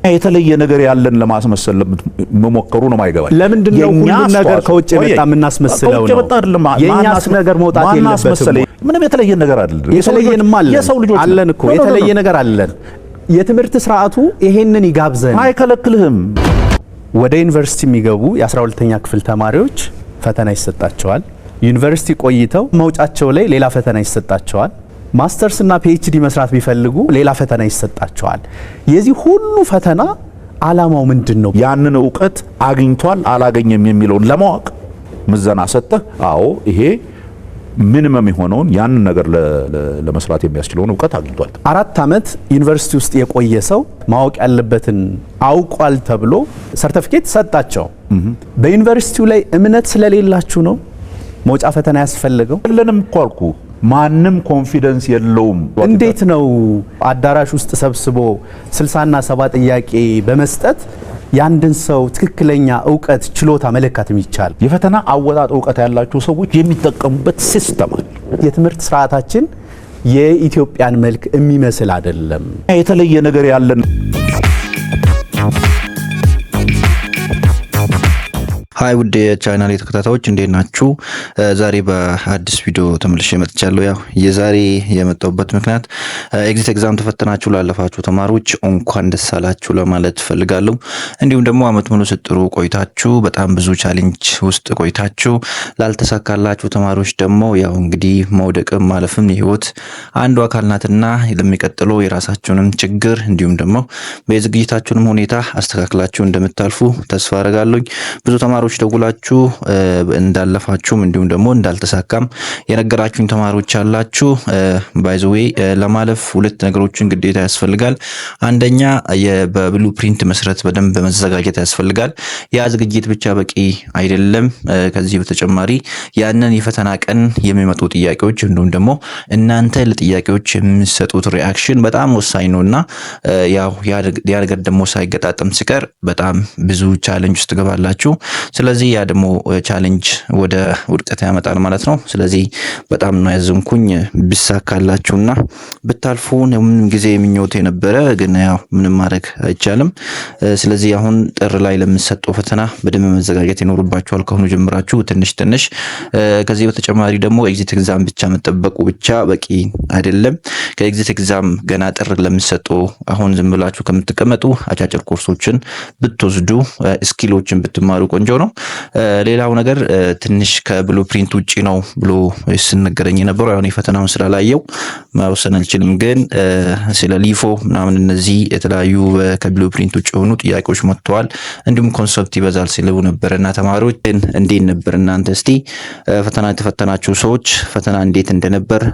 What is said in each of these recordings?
የተለየ ነገር ያለን ለማስመሰል መሞከሩ ነው ማይገባኝ። ለምንድነው ሁሉ ነገር ከውጭ የመጣ ምናስመስለው ነው? የኛስ ነገር መውጣት የለበትም። ምንም የተለየ ነገር አይደለም። የተለየንም አለን እኮ የተለየ ነገር አለን። የትምህርት ስርዓቱ ይሄንን ይጋብዘን አይከለክልህም። ወደ ዩኒቨርሲቲ የሚገቡ የ12ኛ ክፍል ተማሪዎች ፈተና ይሰጣቸዋል። ዩኒቨርሲቲ ቆይተው መውጫቸው ላይ ሌላ ፈተና ይሰጣቸዋል። ማስተርስ እና ፒኤችዲ መስራት ቢፈልጉ ሌላ ፈተና ይሰጣቸዋል። የዚህ ሁሉ ፈተና ዓላማው ምንድነው? ያንን ዕውቀት አግኝቷል አላገኘም የሚለውን ለማወቅ ምዘና ሰጠህ። አዎ ይሄ ሚኒመም የሆነውን ያንን ነገር ለመስራት የሚያስችለውን ዕውቀት አግኝቷል። 4 ዓመት ዩኒቨርሲቲ ውስጥ የቆየ ሰው ማወቅ ያለበትን አውቋል ተብሎ ሰርቲፊኬት ሰጣቸው። በዩኒቨርሲቲው ላይ እምነት ስለሌላችሁ ነው መውጫ ፈተና ያስፈልገው? ለንም እኮ አልኩ ማንም ኮንፊደንስ የለውም። እንዴት ነው አዳራሽ ውስጥ ሰብስቦ 60 እና 70 ጥያቄ በመስጠት ያንድን ሰው ትክክለኛ ዕውቀት ችሎታ መለካት የሚቻል? የፈተና አወጣጥ ዕውቀት ያላቸው ሰዎች የሚጠቀሙበት ሲስተም አለ። የትምህርት ስርዓታችን የኢትዮጵያን መልክ የሚመስል አይደለም። የተለየ ነገር ያለን ሃይ ውድ የቻናሌ ተከታታዮች እንዴት ናችሁ? ዛሬ በአዲስ ቪዲዮ ተመልሼ መጥቻለሁ። ያው የዛሬ የመጣሁበት ምክንያት ኤግዚት ኤግዛም ተፈተናችሁ ላለፋችሁ ተማሪዎች እንኳን ደስ አላችሁ ለማለት ፈልጋለሁ። እንዲሁም ደግሞ አመት ሙሉ ስትጥሩ ቆይታችሁ በጣም ብዙ ቻሌንጅ ውስጥ ቆይታችሁ ላልተሳካላችሁ ተማሪዎች ደግሞ ያው እንግዲህ መውደቅም ማለፍም የህይወት አንዱ አካል ናትና ለሚቀጥለው የራሳችሁንም ችግር እንዲሁም ደግሞ በዝግጅታችሁንም ሁኔታ አስተካክላችሁ እንደምታልፉ ተስፋ አደርጋለሁ። ብዙ ተማሪዎች ደውላችሁ እንዳለፋችሁም እንዲሁም ደግሞ እንዳልተሳካም የነገራችሁኝ ተማሪዎች አላችሁ። ባይ ዘ ዌይ ለማለፍ ሁለት ነገሮችን ግዴታ ያስፈልጋል። አንደኛ በብሉፕሪንት መሰረት በደንብ መዘጋጀት ያስፈልጋል። ያ ዝግጅት ብቻ በቂ አይደለም። ከዚህ በተጨማሪ ያንን የፈተና ቀን የሚመጡ ጥያቄዎች እንዲሁም ደግሞ እናንተ ለጥያቄዎች የሚሰጡት ሪአክሽን በጣም ወሳኝ ነውና ያው ያ ነገር ደግሞ ሳይገጣጠም ሲቀር በጣም ብዙ ቻሌንጅ ውስጥ ትገባላችሁ። ስለዚህ ያ ደግሞ ቻሌንጅ ወደ ውድቀት ያመጣል ማለት ነው። ስለዚህ በጣም ነው ያዘንኩኝ። ቢሳካላችሁና ብታልፉ ምንም ጊዜ ምኞቴ ነበረ፣ ግን ያው ምንም ማድረግ አይቻልም። ስለዚህ አሁን ጥር ላይ ለምትሰጠው ፈተና በደንብ መዘጋጀት ይኖርባችኋል ከሆነ ጀምራችሁ ትንሽ። ከዚህ በተጨማሪ ደግሞ ኤግዚት ኤግዛም ብቻ መጠበቁ ብቻ በቂ አይደለም። ከኤግዚት ኤግዛም ገና ጥር ለምትሰጠው አሁን ዝም ብላችሁ ከምትቀመጡ አጫጭር ኮርሶችን ብትወስዱ ስኪሎችን ብትማሩ ቆንጆ ነው። ሌላው ነገር ትንሽ ከብሉፕሪንት ውጪ ነው ብሎ ሲነገረኝ ነበር። ያው ፈተናውን ስላላየው ማውሰን አልችልም፣ ግን ስለ ሊፎ ምናምን እነዚህ የተለያዩ ከብሉፕሪንት ውጪ ሆኑ ጥያቄዎች መጥተዋል። እንዲሁም ኮንሰፕት ይበዛል ሲሉ ነበርና ተማሪዎች እንዴት ነበር እናንተ እስቲ ፈተና የተፈተናችሁ ሰዎች ፈተና እንዴት እንደነበር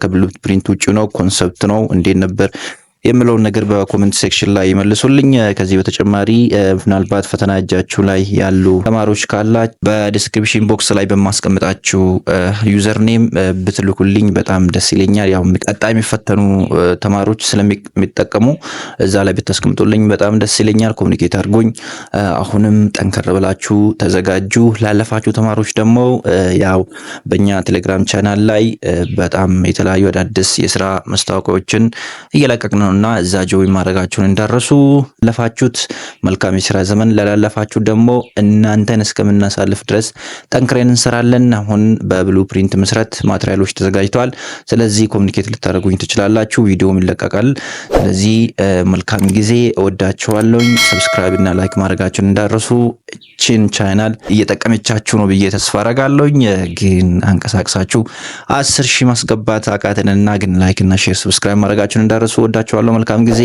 ከብሉፕሪንት ውጪ ነው ኮንሰፕት ነው እንዴት ነበር የምለውን ነገር በኮሜንት ሴክሽን ላይ ይመልሱልኝ። ከዚህ በተጨማሪ ምናልባት ፈተና እጃችሁ ላይ ያሉ ተማሪዎች ካላችሁ በዲስክሪፕሽን ቦክስ ላይ በማስቀምጣችሁ ዩዘር ኔም ብትልኩልኝ በጣም ደስ ይለኛል። ያው ቀጣይ የሚፈተኑ ተማሪዎች ስለሚጠቀሙ እዛ ላይ ብታስቀምጡልኝ በጣም ደስ ይለኛል። ኮሙኒኬት አድርጉኝ። አሁንም ጠንከር ብላችሁ ተዘጋጁ። ላለፋችሁ ተማሪዎች ደግሞ ያው በእኛ ቴሌግራም ቻናል ላይ በጣም የተለያዩ አዳዲስ የስራ ማስታወቂያዎችን እየለቀቅን እና እዛ ጆይን ማድረጋችሁን እንዳረሱ። ለፋችሁት መልካም የሥራ ዘመን፣ ላላለፋችሁ ደግሞ እናንተን እስከምናሳልፍ ድረስ ጠንክረን እንሰራለን። አሁን በብሉፕሪንት መሰረት ማቴሪያሎች ተዘጋጅተዋል። ስለዚህ ኮሙኒኬት ልታደርጉኝ ትችላላችሁ። ቪዲዮም ይለቀቃል። ስለዚህ መልካም ጊዜ። እወዳችኋለሁ። ሰብስክራይብ እና ላይክ ማድረጋችሁን እንዳረሱ። እቺን ቻናል እየጠቀመቻችሁ ነው ብዬ ተስፋ አደርጋለሁ። ግን አንቀሳቅሳችሁ 10,000 ማስገባት አቃተንና ግን ላይክ እና ሼር ሰብስክራይብ ማድረጋችሁን እንዳረሱ። ወዳችኋለሁ። መልካም ጊዜ።